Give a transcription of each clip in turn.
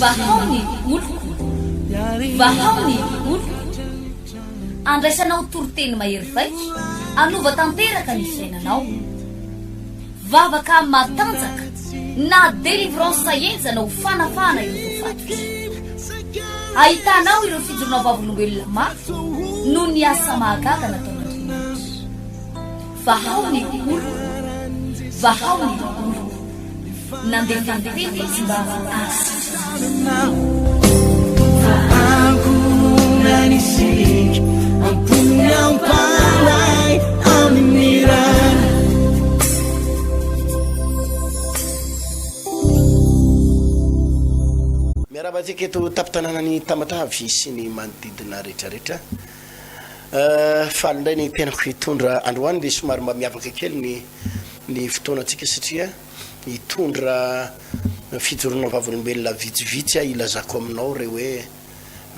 vahaony oloko vahaony oloko andraisanao toroteny mahery vaika anova tanteraka ny fiainanao vavaka matanjaka na délivrance enjana ho fanafana ireo fatotra ahitanao ireo fijorona vavolombelona mafy no ny asa mahagaga nataon'Andriamanitra vahaony oloko vahaony oloko nandefandefety tsy mba anisik ampunyang palay aminiran miarabatsika eto tapitananany tamatavy sy ny manodidina rehetrarehetra falindray ny tenako hitondra androany de somary mba miavaka kely ny fotoanatsika satria hitondra fijorona vavolombelona vitsivitsy ilazako aminao re hoe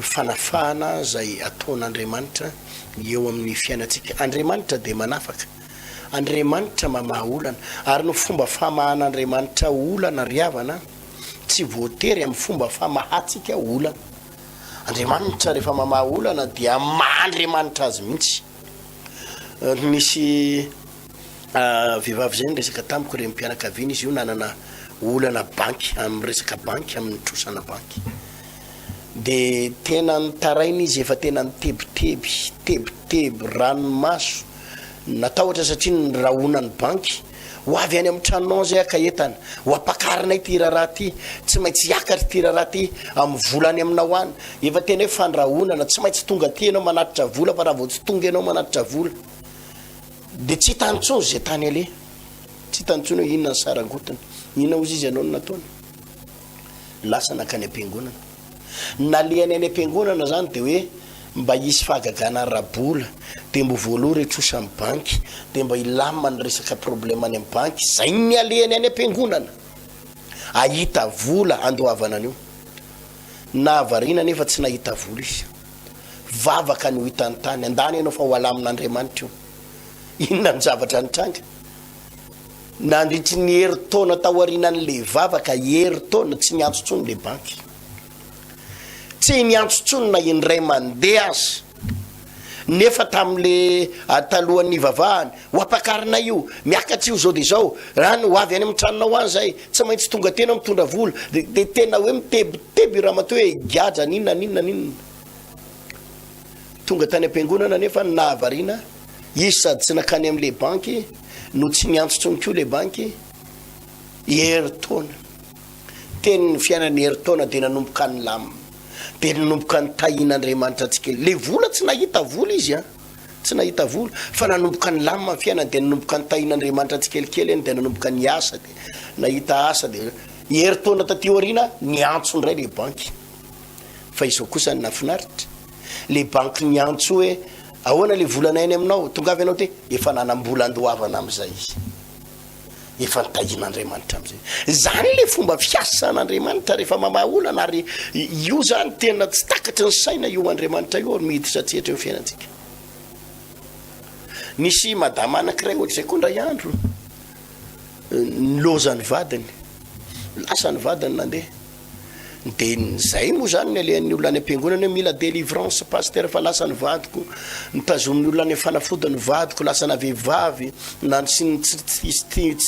fanafana zay ataon'Andriamanitra eo amin'ny fiainatsika. Andriamanitra de manafaka, Andriamanitra mamaha olana ary no fomba famahan'Andriamanitra olana riavana tsy voatery amin'ny fomba famahatsika olana. Andriamanitra rehefa mamaha olana dia mahandriamanitra azy mihitsy. Misy vehivavy zay resaka tamiko re mpianakaviana izy io nanana olana banky amin'ny resaka banky amin'ny trosana banky de tena nitarainy izy efa tena nitebiteby ranomaso natahotra satria ny rahonany banky ho avy any amin'ny tranonao zay aka entana ho apakarinay ty raha ty tsy maintsy hiakatra ty raha ty amin'ny volany aminao any efa tena hoe fandrahonana tsy maintsy tonga ty ianao manatitra vola fa raha vao tsy tonga ianao manatitra vola de tsy hitantsony zay tany ale tsy hitantsony hoe inona ny sarangotana inona ozy izy ianao no nataony lasa nakany am-piangonana nalehany any am-piangonana zany de hoe mba hisy fahagagana rabola de mbo voaloha retrosa amin'ny banky de mba ilamany resaka problème any amin'ny banky zay ny alehany any am-piangonana ahita vola andohavana an'io na avarina nefa tsy nahita vola izy vavaka ny ho hitany tany andany ianao fa ho alamin'Andriamanitra io inona ny zavatra nitranga nandritry ny heri-taona taorianan'le vavaka heri-taona tsy niantsotsony le banky tsy niantsotsony na indray mandeha azy nefa tam'le talohan'ny vavahany ho apakarina io miakatra io zao de zao rano ho avy any amin'ny tranonao any zay tsy maintsy tonga tena mitondra vola de tena hoe mitebiteby raha matoa hoe giaja ninona tonga tany am-piangonana nefa nahavarina izy sady tsy nakany am'le banky no tsy niantsotsony ko le banky heri-taona teny ny fiainany heri-taona de nanomboka ny lamina de nanomboka ny tahin'Andriamanitra atsika le vola tsy nahita vola izy tsy nahita vola fa nanomboka ny lamina fiainany de nanomboka ny tahin'Andriamanitra atsikelikely eny de nanomboka ny asa de nahita asa de heri-taona taty aoriana niantso ndray le banky fa izao kosa ny nafinaritra le banky niantso hoe ahoana le volanay any aminao tonga avy anao te efa nanambola andohavana am'izay izy efa nitahin'Andriamanitra am'izay zany le fomba fiasan'Andriamanitra rehefa mamaha olana ary io zany tena tsy takatry ny saina io Andriamanitra io ary miditra tsetra eo fiainantsika. Nisy madama anankiray ohatr'izay koa ndray andro nilozany vadiny lasa ny vadiny nandeha de zay moa zany ny alehan'ny olona any am-piangonana hoe mila délivrance pasteur fa lasa ny vadiko nitazomin'ny olona any fanafody ny vadiko lasa na vehivavy na tsy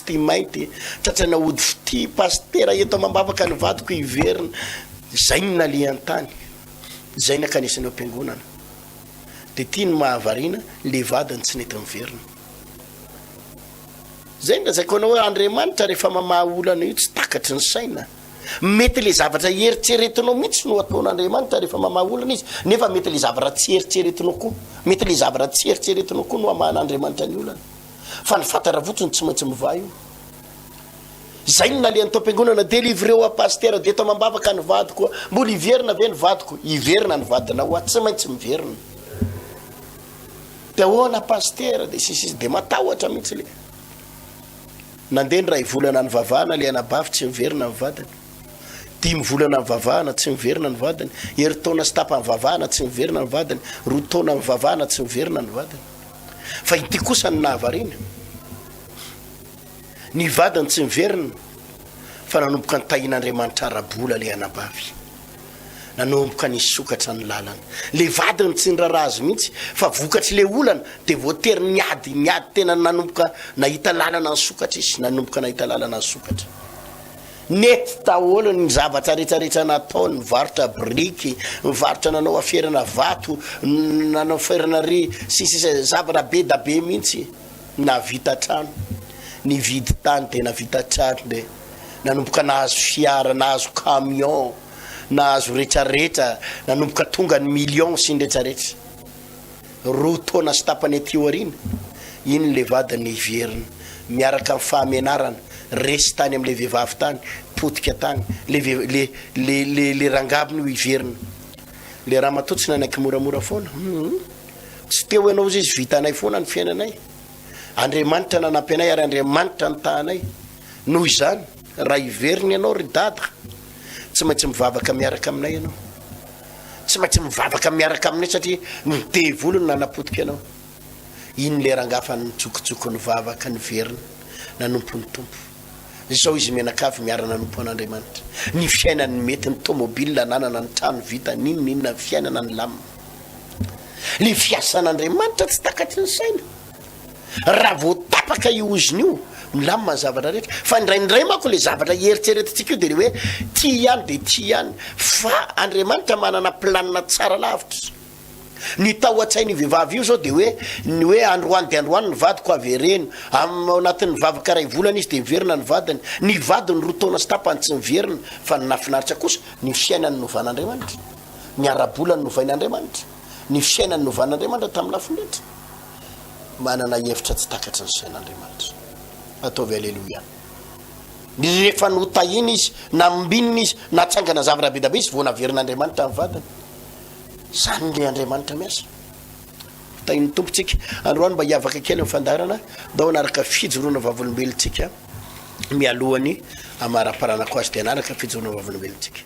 tia mainty tratrana ody fity pasteur eto mambavaka ny vadiko hiverina zay ny nalehany tany zay ny akanisany am-piangonana de tia ny mahavarina le vadiny tsy nety miverina zay ny razaiko anao hoe Andriamanitra rehefa mamaha olana io tsy takatry ny saina mety le zavatra eritseretinao mihitsy no ataon'Andriamanitra rehefa mamaha olana izy nefa mety le zavatra tsy eritseretinao koa mety le zavatra tsy eritseretinao koa no amahan'Andriamanitra ny olana fa ny fatara votsiny tsy maintsy miva io zay ny nalehan'ny tom-piangonana délivreo a pasteur de eto mambavaka ny vadiko mbola hiverina ve ny vadiko hiverina ny vadinao tsy maintsy miverina de ahoana pasteur de sisy de matahotra mihitsy le nandeha ny ray volana ny vavahana le anabavy tsy miverina ny vadiny 10 volana ny vavahana tsy miverina ny vadiny heri-taona sy tapa ny vavahana tsy miverina ny vadiny 2 taona ny vavahana tsy miverina ny vadiny fa ity kosa ny nahavarina ny vadiny tsy miverina fa nanomboka nytahin'andriamanitra arabola le anabavy nanomboka ny sokatra ny lalana le vadiny tsy nyraraha azy mihitsy fa vokatry le olana de voatery niady tena nanomboka nahita lalana ny sokatra izy nanomboka nahita lalana ny sokatra nety taolo ny zavatra rehetrarehetra natao ny varotra briky mivarotra nanao aferana vato nanao ferana ry sisy zavatra be da be mihitsy na vita trano ny vidy tany de na vita trano de nanomboka nahazo fiara nahazo camion nahazo rehetrarehetra nanomboka tonga ny million sy ny rehetrarehetra roa taona sy tapany aty aorina iny le vadiny iverina miaraka amin'ny fahamenarana resy tany am'le vehivavy tany potika tany le rangabiny io iverina le raha matotsy nanaiky moramora foana tsy teo ianao izy vitanay foana ny fiainanay andriamanitra nanampy anay ary andriamanitra ny tahanay noho izany raha iverina ianao ry dada tsy maintsy mivavaka miaraka aminay ianao tsy maintsy mivavaka miaraka aminay satria midevolony nanapotika ianao iny le rangafa nitsokitsoko ny vavaka ny verina nanompo ny tompo zao izy menakavy miara nanompo an'andriamanitra ny fiainany mety ny tomobile nanana ny trano vita ninona ny fiainana ny lamina le fiasan'andriamanitra tsy takatry ny saina raha voatapaka io oziny io milamina ny zavatra rehetra fa indraindray manko le zavatra eritreretintsika io de le hoe ty ihany de ty ihany fa andriamanitra manana planina tsara lavitra ny tao a-tsainy vehivavy io zao de ny hoe androany de androany ny vadiko avereno anatin'ny vavaka ray volana izy de miverina ny vadiny ny vadiny roa taona sy tapany tsy miverina fa ny nafinaritra kosa ny fiainany novan'andriamanitra ny arabola ny novain'andriamanitra ny fiainany novan'andriamanitra tamin'ny lafindretra manana hevitra tsy takatry ny sain'andriamanitra ataovy aleloia rehefa notahiny izy na mbinina izy natsangana zavatra be da be izy vao naverin'andriamanitra amin'ny vadiny zany le andriamanitra miasa tahin'ny tompotsika androany mba hiavaka kely amin'ny fandarana dao anaraka fijoroana vavolombelontsika mialohany amaraparanako azy de anaraka fijoroana vavolombelontsika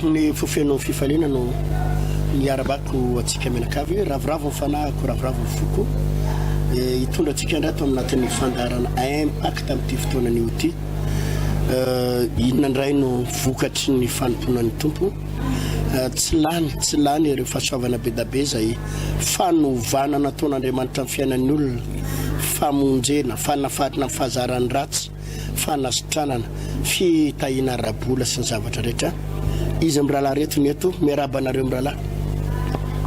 ampiny fofenao fifaliana no niarabako atsika menakavy hoe ravoravo ny fanahako ravoravo ny foko hitondra atsika ndrato aminatin'ny fandarana impact amin'ity fotoanan'io ity inona ndray no vokatry ny fanomponan'ny tompo tsy lany ireo fahasoavana be da be zay fanovana nataon'andriamanitra amin'ny fiainan'ny olona famonjena fanafatina ny fahazarany ratsy fanasitranana fitahina rabola sy ny zavatra rehetra izy am'rahalahy reto ny eto miaraba anareo am'rahalahy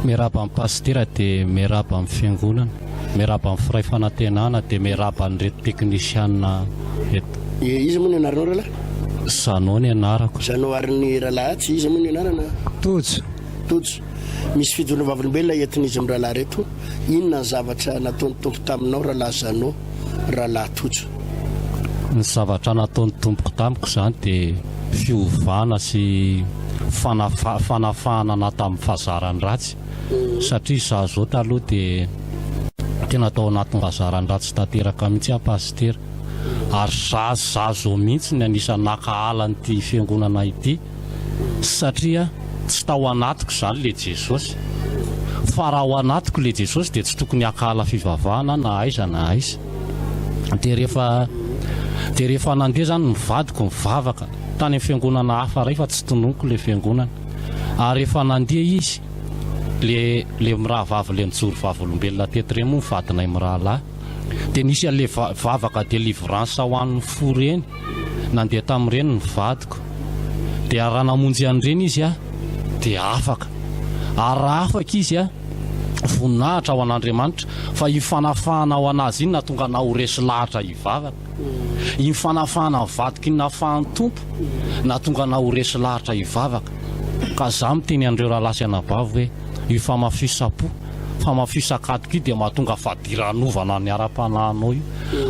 miaraba amin'ny pastera de miaraba amin'ny fiangonana miaraba amin'ny firay fanantenana de miaraba nyreto teknisiana eto izy moa ny anaranao rahalahy zanao ny anarako zanao aryny rahalahy tsy izy moa ny anarana tojo misy fijona vavolombelona entin'izy am'rahalahy reto inona ny zavatra nataon'ny tompo taminao rahalahy zanao rahalahy tojo ny zavatra nataon'ny tompoko tamiko zany de fiovana sy fanafahana na tamin'ny fahazarany ratsy satria za zao taloha de tena atao anatin'ny fahazarany ratsy tanteraka mihitsy apastera ary zazao mihitsy ny anisa nakahala nyty fiangonana ity satria tsy tao anatiko zany le jesosy fa raha ao anatiko le jesosy de tsy tokony akahala fivavahana na aiza na aiza de rehefa nandeha zany mivadiko mivavaka tany amin'ny fiangonana hafa ray fa tsy tononoko le fiangonana ary rehefa nandeha izy le mirahavavy le nijoro vavolombelona teto reny moa mivadinay mirahalahy de nisy an'le vavaka délivrance ho an'ny fo reny nandeha tamin'ireny ny vadiko de raha namonjy an'ireny izy a de afaka ary raha afaka izy a voninahitra ao an'andriamanitra fa hifanafahana ao anazy iny na tonga na ho resy lahatra hivavaka hifanafahana ny vadika iny nafahan'ny tompo na tonga na ho resy lahatra hivavaka ka za miteny andreo rahalasy anabavy hoe hifamafisapo famafisakatoka io de mahatonga fadiranova ny ara-panahinao io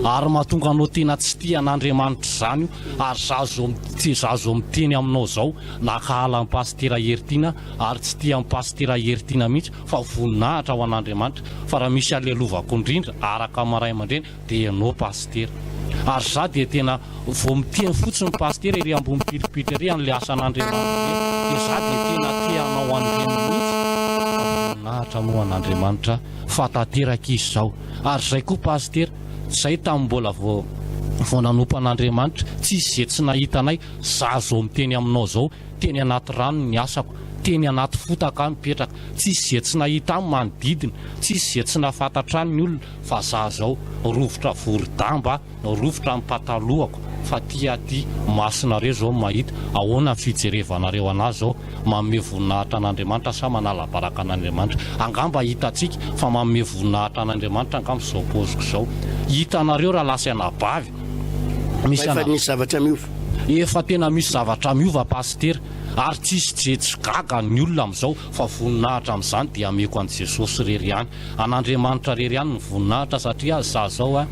ary mahatonga anao tena tsy tia an'andriamanitra zany io ary zazo miteny aminao zao nakahala ny pastera Hertina ary tsy tia amin'ny pastera Hertina mihitsy fa voninahitra ao an'andriamanitra fa raha misy alelovako indrindra araka maray aman-dreny de ianao pastera ary za de tena vao miteny fotsiny ny pastera iry ambony piripiry iry an'le asan'andriamanitra de za de tena tianao an'ireny mihitsy voninahitra moa an'Andriamanitra fatateraka izy zao. Ary zay koa pasitera, zay tamin'ny mbola vao nanompo an'Andriamanitra tsisy zay tsy nahitanay, za zao miteny aminao zao, teny anaty rano ny asako, teny anaty fotaka mipetraka, tsisy zay tsy nahita ny manodidina, tsisy zay tsy nafantatra ny olona, fa za zao rovotra vorodamba, rovotra amin'ny patalohako, fa ty masonareo zao mahita ahoana ny fijerevanareo anazy zao, manome voninahitra an'Andriamanitra sa manala baraka an'Andriamanitra. Angamba hitantsika fa manome voninahitra an'Andriamanitra angamba zao poziko zao. Hitanareo raha lasa anabavy misy zavatra miova, efa tena misy zavatra miova pasitera, ary tsisy jetsy gaga ny olona amin'izao, fa voninahitra amin'izany dia ameko an' Jesosy rery ihany, an'Andriamanitra rery ihany ny voninahitra, satria za zao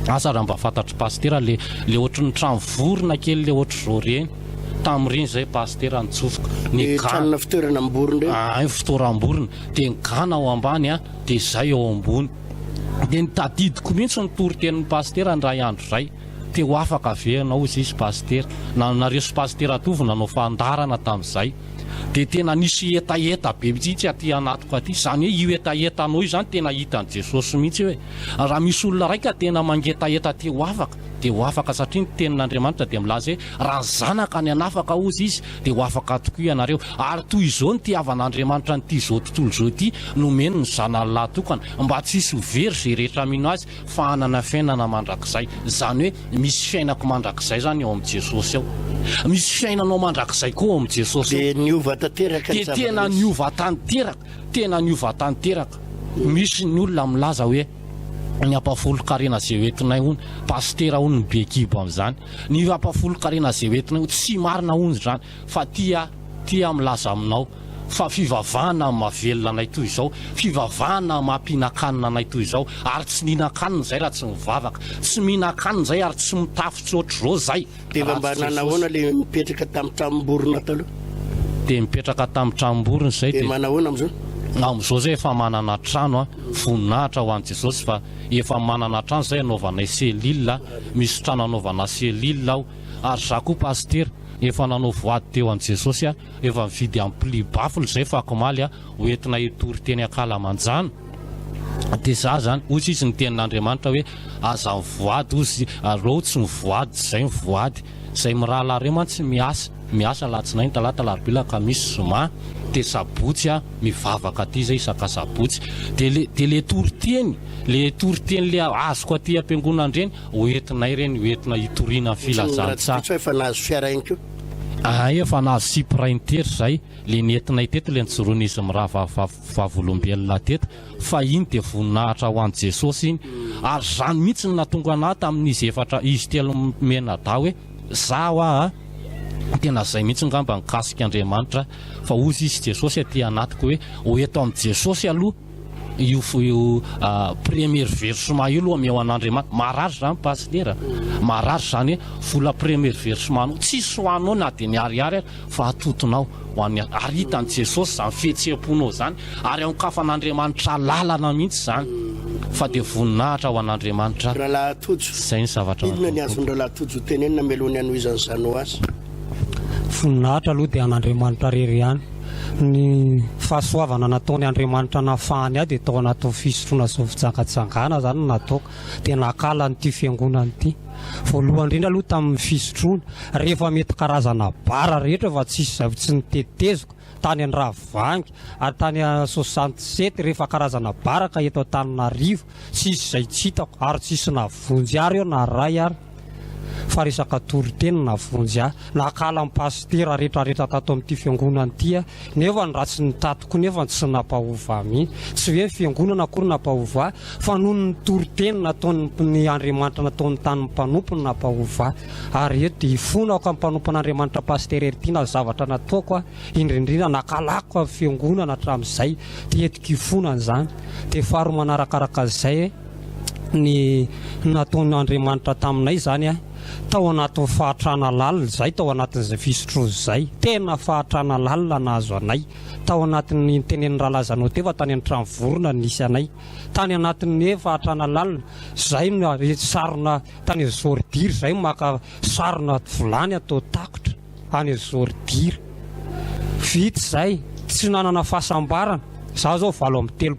asa raha mba fantatry pasitera le ohatry ny trano vorona kely le ohatry zao reny tamin'ireny zay pasitera nitsofoka ny tranona fitoerana amborona fitoeram-borona, dia ny gana ao ambany dia zay ao ambony, dia nitadidiko mihitsy ny toritenin'ny pasitera ny ray andro zay. Teo afaka aveanao izy pasitera, nareo sy pasitera tovy nanao fandarana tamin'izay, dia tena nisy etaeta be mitsitsy aty anatiko aty, zany hoe io etaetanao io zany tena hitan'i Jesosy mihitsy hoe raha misy olona raika tena mangetaeta teo afaka, satria ny tenin'Andriamanitra dia milaza hoe raha zanaka ny anafaka ozy izy dia ho afaka tokoa ianareo. Ary toy izao ny tiavan'Andriamanitra nyty zao tontolo zao ity, nomeny ny zanany lahy tokana mba tsisy ho very zay rehetra mino azy fa hanana fiainana mandrakizay. Zany hoe misy fiainako mandrakizay zany ao amin'i Jesosy ao, misy fiainanao mandrakizay koa ao amin'i Jesosy ao. Dia niova tanteraka, dia tena niova tanteraka. Misy ny olona milaza hoe ny ampafolo-karena zay hoentinay hony, pasitera hony ny be kibo amin'izany, ny ampafolo-karena zay hoentinay hony tsy marina hony zany, fa tia milaza aminao fa fivavahana mavelona anay toy izao, fivavahana mampihinan-kanina anay toy izao, ary tsy mihinan-kanina zay raha tsy mivavaka, tsy mihinan-kanina zay ary tsy mitafy ohatr'izao zay. Dia mba nanahoana le mipetraka tamin'ny tranom-borona taloha? Dia mipetraka tamin'ny tranom-borona zay, dia manahoana amin'izao? Amin'izao zay efa manana trano voninahitra ho an'i Jesosy, fa efa manana trano zay anaovanay selila, misy trano anaovana selila ao. Ary za koa pasitera efa nanao voady teo an'i Jesosy, efa mividy ampli bafily zay fakomaly hoentina hitory teny Akalamanjana. Dia za zany ozy izy ny tenin'Andriamanitra hoe aza mivoady ozy, areo tsy mivoady, zay mivoady, zay mirahalare mantsy miasa latsinainy, talata, larobia, kamisy, zoma, dia sabotsy mivavaka aty zay isaka sabotsy. Dia le toriteny le azoko aty am-piangonana reny hoentinay reny, hoentina hitoriana filazantsara. Efa nahazo fiara ihany koa? Efa nahazo sipraintery zay, le nentinay teto le nijoroan'izy miraha vavolombelona teto, fa iny dia voninahitra ho an'i Jesosy iny. Ary zany mihitsy ny natonga anahy tamin'izy efatra izy telo mena da hoe zaho tena zay mihitsy ngamba nikasika Andriamanitra, fa ozy izy Jesosy aty anatiko hoe hoeto amin'i Jesosy aloha io premier versement io aloha ameo an'Andriamanitra. Marary zany pasitera, marary zany hoe vola premier versement tsisy hoanao na dia niariary fa atotonao ho an'ny, ary hitan'i Jesosy zany fihetseham-ponao zany, ary ankafan'Andriamanitra lalana mihitsy zany, fa dia voninahitra ho an'Andriamanitra. Rahalahy Tojo, zay ny zavatra inona ny azony rahalahy Tojo tenenina melohany anohizany zany azy? Voninahitra aloha dia an'Andriamanitra rery ihany. Ny fahasoavana nataony Andriamanitra nafahany dia tao anatin'ny fisotroana zao fitsangatsangana zany nataoko, dia nakala n'ity fiangonana ity. Voalohany indrindra aloha tamin'ny fisotroana, rehefa mety karazana bara rehetra fa tsy niteteziko tany Andravangy ary tany 67 rehefa karazana baraka eto Antananarivo, tsisy zay tsy hitako ary tsisy navonjy ary eo na ray ary, fa resaka toriteny navonjy nakala amin'ny pasitera rehetrarehetra tato amin'ity fiangonana ity, nefa ny ratsy nitatoko nefa tsy nampahova mihitsy, tsy hoe fiangonana akory nampahova, fa noho ny toriteny nataony Andriamanitra nataony tany mpanompony nampahova. Ary eto dia ifonako amin'ny mpanompon'Andriamanitra pasitera ity na zavatra nataoko indrindrindra nakalako amin'ny fiangonana hatramin'izay, dia etiko ifonana zany. Dia faharoa manarakaraka izay ny nataon'Andriamanitra taminay zany tao anatin'ny fahatrana lalina zay, tao anatin'izay fisotroana zay, tena fahatrana lalina nahazo anay, tao anatin'ny tenen'ny Ralazanao teo fa tany amin'ny trano vorona nisy anay, tany anatin'ny fahatrana lalina zay sarona tany Zordira, zay maka sarona vilany atao takotra any Zordira. Vita zay, tsy nanana fahasambarana, za zao valo amin'ny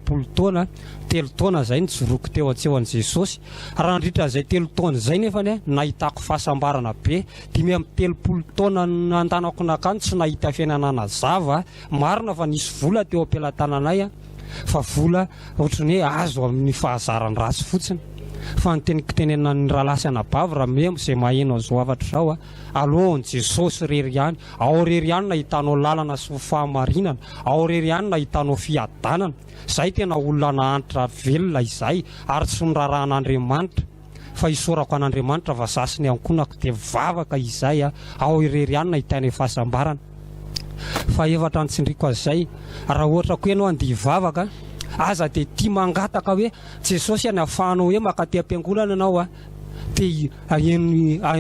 3 taona zay nijoroko teo an-tseo an' Jesosy raha nandritran'izay 3 taona zay nefany nahitako fahasambarana be 5 taona nandanako nakany tsy nahita fiainana zava marina fa nisy vola teo am-pelatananay fa vola ohatrany hoe azo amin'ny fahazarany ratsy fotsiny fa nytenenina ny rahalasy anabavy raha me zay maheno zao avatra zao alohan'ny Jesosy rery ihany ao rery ihany nahitanao lalana sy fahamarinana ao rery ihany nahitanao fiadanana zay tena olona nahanitra velona izay ary tsy nirarahan'Andriamanitra fa isorako an'Andriamanitra fa sasiny ankonako dia vavaka izay ao rery ihany nahitany fahasambarana fa efatra nitsindriko azay raha ohatra ko ianao andia vavaka aza dia tia mangataka hoe Jesosy any ahafahanao hoe makaty am-piangonana anao dia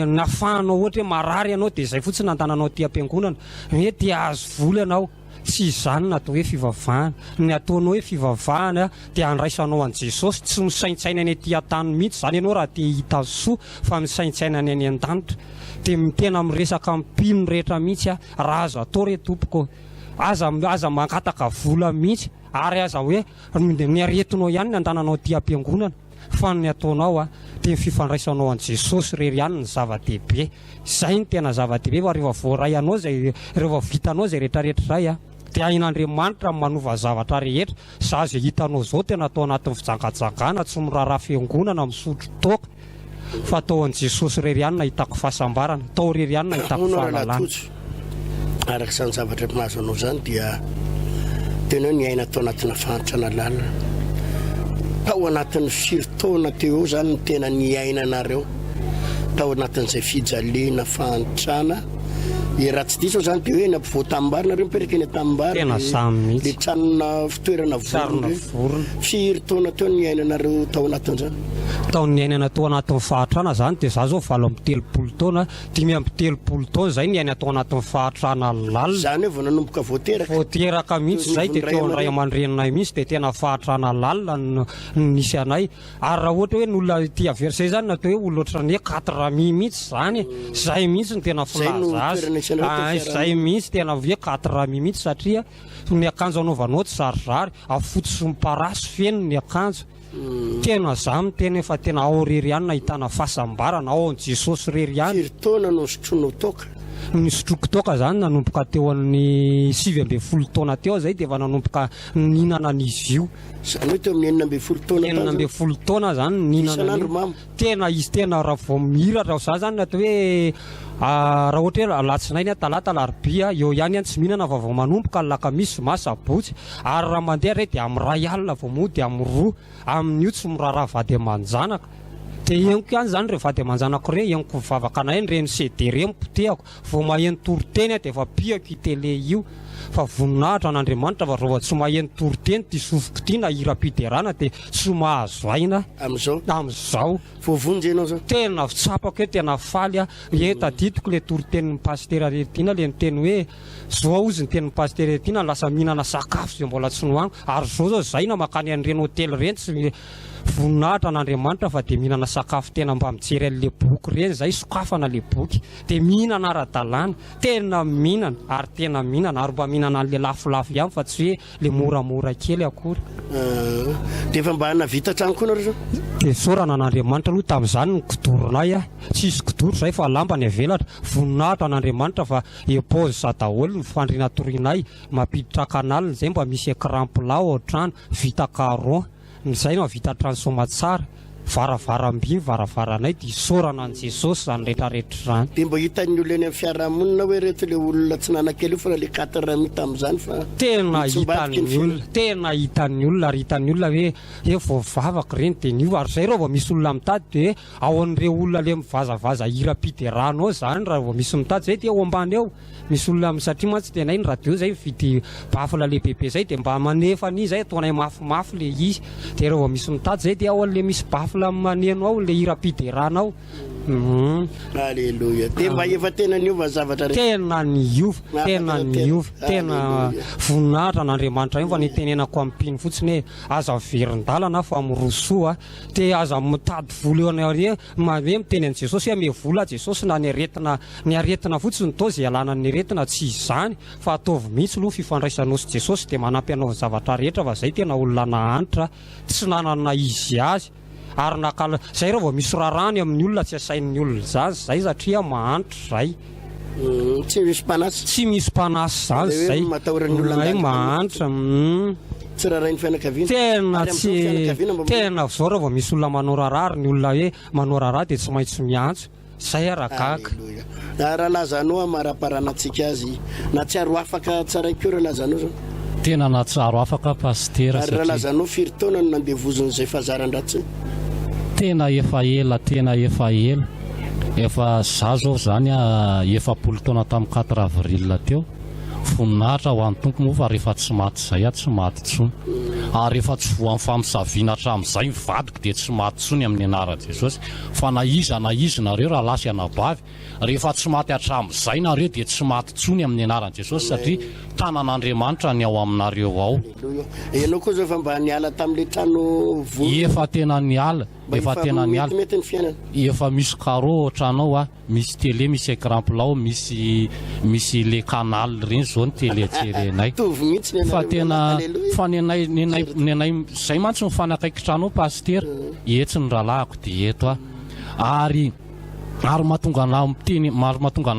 nafahanao ohatra hoe marary ianao dia zay fotsiny nandananao ty am-piangonana hoe dia azo vola ianao tsy izany natao hoe fivavahana ny ataonao hoe fivavahana dia andraisanao an' Jesosy tsy misaintsaina any aty an-tany mihitsy zany ianao raha tia hita soa fa misaintsaina any any an-danitra dia tena miresaka mpino rehetra mihitsy raha azo atao re tompoko aza mangataka vola mihitsy ary aza hoe ny aretinao ihany ny andananao ty am-piangonana fa ny ataonao dia fifandraisanao an' Jesosy rery ihany ny zava-dehibe zay ny tena zava-dehibe fa rehefa voaray anao zay rehefa vitanao zay rehetrarehetra zay dia ain'Andriamanitra manova zavatra rehetra za zay hitanao zao tena atao anatin'ny fijangajangana tsy miraharaha fiangonana misotro toaka fa atao an' Jesosy rery ihany nahitako fahasambarana atao rery ihany nahitako fahalalana araka izany zavatra mahazo anao zany dia tena hoe ny aina tao anatina fahantrana lalina tao anatin'ny firy-taona teo eo zany ny tena ny aina anareo tao anatin'izay fijaliana fahantrana raha tsy diso zany dia hoe eny ampivoatambary nareo mipetraka eny atambary le tranona fitoerana vorona firy-taona teo ny aina anareo tao anatin'izany tao ny aina tao anatin'ny fahatrana zany dia za zao valo amin'ny 3 taona 5 taona zay ny aina tao anatin'ny fahatrana lalina zany hoe vao nanomboka voateraka mihitsy zay dia teo andray aman-drenanay mihitsy dia tena fahatrana lalina nisy anay ary raha ohatra hoe ny olona ty aversay zany natao hoe olona ohatrany hoe 4 mihitsy zany zay mihitsy ny tena filaza azy zay mihitsy tena hoe 4 mihitsy satria ny akanjo anaovanao tsy zarizary afotsy sy miparasy feno ny akanjo tena zamy tena efa tena ao rery ihany nahitana fahasambarana ao an' Jesosy rery ihany firy-taona no sotrono toka ny sotroko toka zany nanomboka teo amin'ny 9 taona teo zay dia efa nanomboka ninana n'izy io zany hoe teo amin'ny 9 taona zany ninana tena izy tena raha vao mihiratra za zany natao hoe raha ohatra hoe alatsinainy talata larobia eo ihany tsy mihinana fa vao manomboka lakamisy masabotsy ary raha mandeha ray dia amin'ny ray alina vao mody amin'ny 2 amin'io tsy miraharaha vady aman-janaka dia eniko ihany zany rehefa vady aman-janako re eniko vavaka anay reny CD re mipotehako vao maheno toriteny dia efa piako itele io fa voninahitra an'Andriamanitra fa raha tsy maheno toriteny ty sofiko ty na hira-piderana dia tsy mahazo aina amin'izao voavonjy ianao zao tena tsapako hoe tena faly tadidiko le toritenin'ny pastera retina le niteny hoe zao izy ny tenin'ny pastera retina lasa mihinana sakafo zay mbola tsy nohagno ary zao zao zay na makany an'ireny hotely reny tsy voninahitra an'Andriamanitra fa dia mihinana sakafo tena mba mijery an'le boky reny zay sokafana le boky dia mihinana ara-dalàna tena mihinana ary tena mihinana ary mba mihinana an'le lafolafo ihany fa tsy hoe le moramora kely akory dia efa mba navita trano koa nareo zao dia sorana an'Andriamanitra aloha tamin'izany ny kodoronay tsisy kodoro zay fa lamba ny avelatra voninahitra an'Andriamanitra fa epôzy sa daholo ny fandriana torinay mampiditra kanalina zay mba misy écran plat ao an-trano vita caron zay no vita transoma tsara varavaram-by varavaranay dia sorana an' Jesosy zany rehetrarehetra zany dia mba hitan'ny olona eny amin'ny fiarahamonina hoe reto le olona tsy nanakely io fa le 4 mita amin'izany fa tena hitan'ny olona ary hitan'ny olona hoe vao vavaka reny dia nio ary zay reo vao misy olona mitady dia ao an'ireo olona le mivazavaza hira-piderana ao zany raha vao misy mitady zay dia ao ambany eo misy olona satria mantsy tenay ny radio zay vidy bafila le bebe zay dia mba manefany zay ataonay mafimafy le izy dia rehefa misy mitady zay dia ao an'le misy bafila maneno ao le hira-piderana ao alleloia de mba efa tena niova zavatra tena niova tena voninahitra n'Andriamanitra io fa nitenenako ampiny fotsiny hoe aza verin-dalana fa mirosoa te aza mitady vola eo anare hoe miteny an' Jesosy hoe ame vola Jesosy na ny aretina fotsiny to zay alana ny aretina tsy izany fa ataovy mihitsy aloha fifandraisanao sy Jesosy de manampy anao zavatra rehetra fa zay tena olona nahanitra tsy nanana izy azy ary nakala zay raha vao misy rarany amin'ny olona tsy asain'ny olona zany zay satria mahanitra zay tsy misy mpanasy zany zay mahanitra tsy rarainy fianakaviana tena zao raha vao misy olona manao rarary ny olona hoe manao rarary de tsy maintsy miantso zay arakaka raha lazanao amara-paranantsika azy na tsiaro afaka tsaraikeo raha lazanao zao tena natsaro afaka pastera ary raha lazanao firy taona no nandevozon'izay fazaran-dratsiny tena efa ela efa za zao zany efapolo taona tamin'ny 4 avril teo voninahitra ho an'ny tompo moa fa rehefa tsy maty zay tsy maty tsony ary rehefa tsy voan'ny famisaviana hatramin'izay mivadiko dia tsy maty tsony amin'ny anaran'i Jesosy fa na izy nareo raha lasy anabavy rehefa tsy maty hatramin'izay nareo dia tsy maty tsony amin'ny anaran'i Jesosy satria tanan'Andriamanitra ny ao aminareo ao ianao koa zao fa mba niala tamin'le trano efa tena niala mety ny fiainana efa misy carreau tranao misy télé misy écran plat misy le canal reny zao ny télé tserenay fa tena fa nenay zay mantsy mifanakaiky tranao paster etsy ny rahalahako dia eto ary mahatonga anahy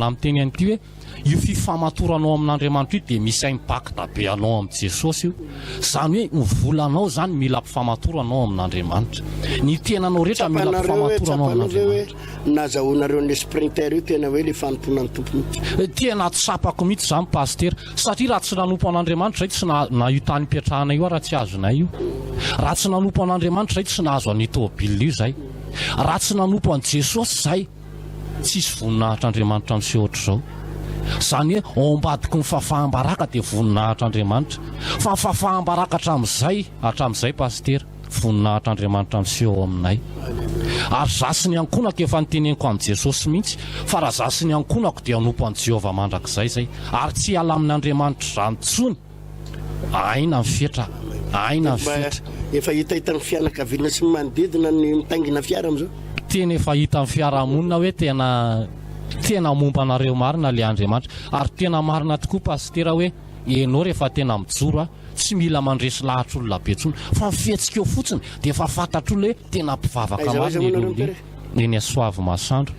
miteny an'ity hoe io fifamatoranao amin'Andriamanitra io dia misy impact be anao amin'ny Jesosy io zany hoe volanao zany mila mpifamatoranao amin'Andriamanitra ny tenanao rehetra mila mpifamatoranao amin'Andriamanitra nazahoanareo ny sprinter io tena hoe le fanomponan'ny tompony tena tsapako mihitsy zany paster satria raha tsy nanompo an'Andriamanitra zay tsy na io tany piatrahana io raha tsy azonay io raha tsy nanompo an'Andriamanitra zay tsy nahazo an'io tômôbila io zay raha tsy nanompo an' Jesosy zay tsisy voninahitr'Andriamanitra miseho ohatr'izao zany hoe ao ambadiky ny fahafahambaraka dia voninahitr'Andriamanitra fa fahafahambaraka hatramin'izay paster voninahitr'Andriamanitra miseho ao aminay ary zasiny ankonako efa niteneniko amin'ny Jesosy mihitsy fa raha zasiny ankonako dia hanompo an' Jehovah mandrakizay zay ary tsy hiala amin'Andriamanitra zany tsony aina mifetra efa hitahita ny fianakaviana sy manodidina ny mitaingina fiara am'izao tena efa hita amin'ny fiarahamonina hoe tena momba anareo marina le Andriamanitra ary tena marina tokoa pastera hoe ianao rehefa tena mijoro tsy mila mandresy lahatra olona be tsony fa mifetsika eo fotsiny dia efa fantatr'olona hoe tena mpivavaka marina eny Soavy Masandro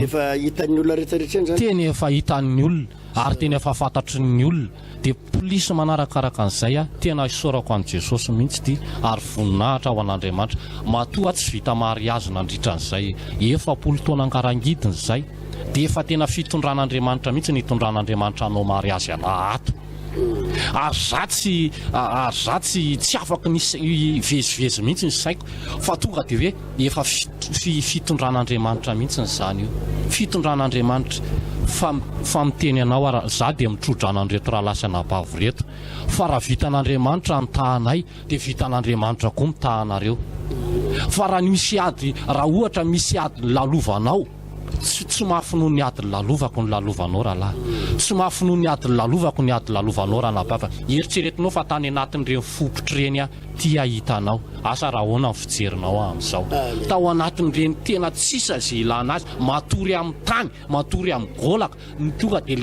efa hitan'ny olona rehetrarehetra eny zany tena efa hitan'ny olona ary tena efa fantatry ny olona dia polisy manarakaraka an'izay tena isorako an'i Jesosy mihitsy ty ary voninahitra ho an'Andriamanitra matoa tsy vita mariazy nandritra an'izay 40 taona ankarangidiny zay dia efa tena fitondran'Andriamanitra mihitsy nitondran'Andriamanitra anao mariazy alahato ary zatsy tsy afaka vezivezy mihitsy ny saiko fa tonga dia hoe efa fitondran'Andriamanitra mihitsy nyzany io fitondran'Andriamanitra fa miteny anao za dia mitrodranan'reto raha lasy anabavy reto fa raha vitan'Andriamanitra nitahanay dia vitan'Andriamanitra koa mitahanareo fa raha ohatra misy ady lalovanao tsy mahafinoa ny ady lalovako ny lalovanao rahalahy tsy mahafinoa ny ady lalovako ny ady lalovanao raha nabava eritreretinao fa tany anatin'ireny fokotra reny ty ahitanao asa raha hoana ny fijerinao amin'izao tao anatin'ireny tena tsisa zay ilana azy matory amin'ny tany matory amin'ny golaka ny tonga dia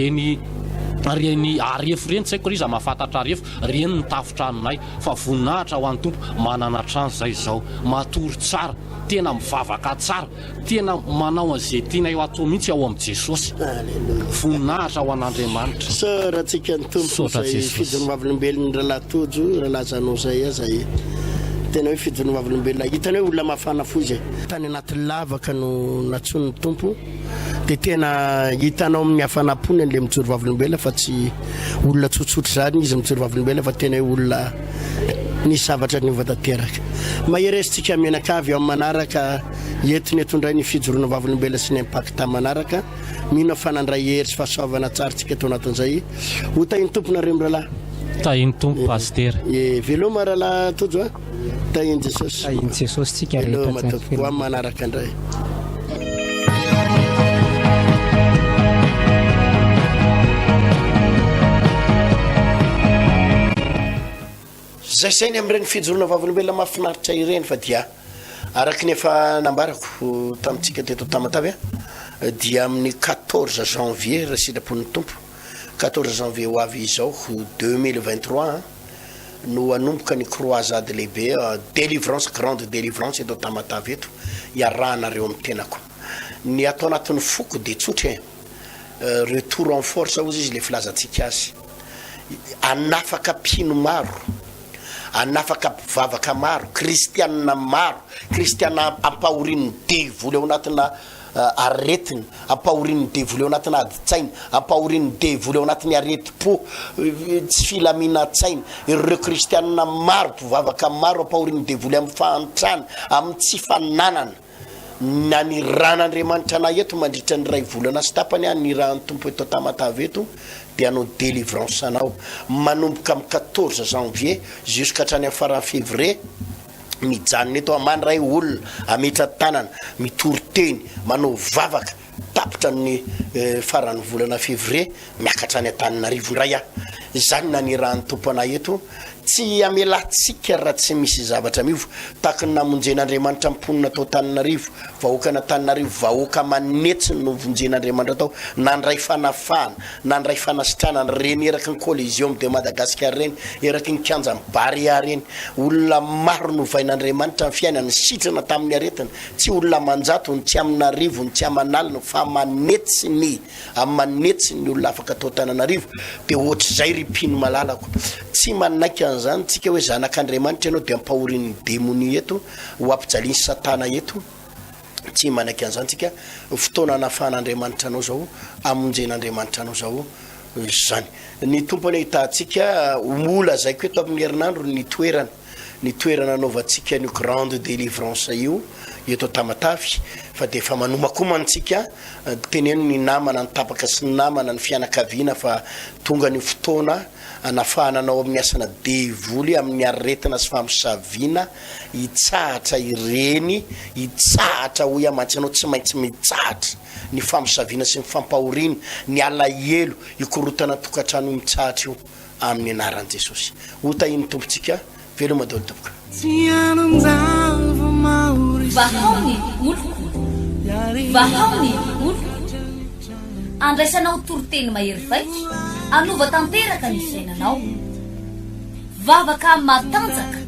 reny arefo reny tsy haiko ry iza mahafantatra arefo reny ny tafotranonay fa voninahitra ho an'ny tompo manana trano zay izao matory tsara tena mivavaka tsara tena manao an'izay tianay atao mihitsy ao amin'i Jesosy voninahitra ho an'Andriamanitra so raha tsika ny tompo zay fidinoavolombelon'ny rahalahy rahalahy zanao zay zay tena hoe fidinoavolombelona hitany hoe olona mafana foy zay tany anaty lavaka no natson'ny tompo dia tena hitanao amin'ny hafanam-pony an'le mijoro vavolombelona fa tsy olona tsotsotra zany izy mijoro vavolombelona fa tena hoe olona nisy zavatra niovatanteraka maheresitsika menakavy eo amin'ny manaraka entiny etondray ny fijoroana vavolombelona sy ny impacta manaraka mino fanandray hery sy fahasoavana tsarantsika tao anatin'izay ho tahiny tomponareo rahalahy tahiny tompo paster veloma rahalahy tojo tahiny Jesosy tsika rehetra amin'ny manaraka indray zay sainy am'ireny fijorona vavolombelona mahafinaritra ireny fa dia araky nefa nambarako tamitsika teto tamatavy dia amin'ny 14 janvier raha sitrapon'ny tompo 14 janvier ho avy izao 2023 no anomboka ny croisade lehibe délivrance grande délivrance eto tamatavy eto iarahanareo amin'ny tenako ny atao anatin'ny foko de tsotra retour en force ozy izy le filazantsika azy anafaka pino maro anafaka mpivavaka maro kristianina maro kristiana ampahorin'ny devoly ao anatina aretiny ampahorin'ny devoly ao anatina aditsainy ampahorin'ny devoly ao anatin'ny areti-po tsy filaminatsainy ireo kristianina maro mpivavaka maro ampahorin'ny devoly amin'ny fahantrana amin'ny tsy fananana na ny ran'Andriamanitra na eto mandritra ny ray volana sy tapany ny rahan'ny tompo eto tamatavy eto dia anao délivrance anao manomboka amin'ny 14 janvier jusqu'hatrany amin'ny farany février mijanona eto amandray olona ametra tanana mitoroteny manao vavaka tapitra amin'ny farany volana février miakatrany Antananarivo ndray zany na ny rahan'ny tompo anay eto tsy amelatsika raha tsy misy zavatra mivo tahaka ny namonjen'Andriamanitra mponina tao Antananarivo vahoaka n'Antananarivo vahoaka manetsiny no vonjen'Andriamanitra tao nandray fanafana nandray fanasitrana reny eraky ny Coliseum de Madagascar reny eraky ny kianja Baria reny olona maro no vain'Andriamanitra ny fiainany sitrana tamin'ny aretina tsy olona manjato ny tsy amin'Arivo ny tsy amanalina fa manetsiny amin'ny olona afaka tao Antananarivo de ohatr'izay ripino malalako tsy manaiky zany tsika hoe zanak'Andriamanitra ianao dia ampahorin'ny démonie eto ho ampijaliany satana eto tsy manaiky an'izany tsika fotoana anafahan'Andriamanitra anao zao amonjen'Andriamanitra anao zao zany ny tompony hitantsika mola zay ko eto amin'ny herinandro ny toerana anaovantsika ny grande délivrance io eto tamatavy fa de fa manomakomantsika teneno ny namana ny tapaka sy ny namana ny fianakaviana fa tonga ny fotoana anafahananao amin'ny asana devoly amin'ny aretina sy famosavina hitsahatra ireny hitsahatra hoy amantsy anao tsy maintsy mitsahatra ny famosavina sy ny fampahorina ny alahelo ikorotana tokatrano mitsahatra io amin'ny anaran'i Jesosy hotahiny tompontsika veloma daholo tompoka vahaony olo andraisanao toroteny mahery vaika anova tanteraka ny fiainanao vavaka matanjaka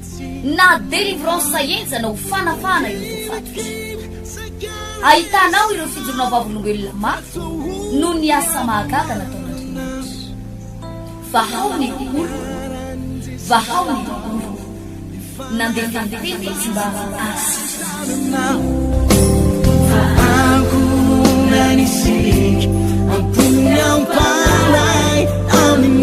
na délivrance enjana ho fanafana ireo fatotra ahitanao ireo fijorona vavolombelona mafy no ny asa mahagaga nataon'Andriamanitra vahaony olo nandefandefety izy mba asitrana I'm putting out by night, I'm in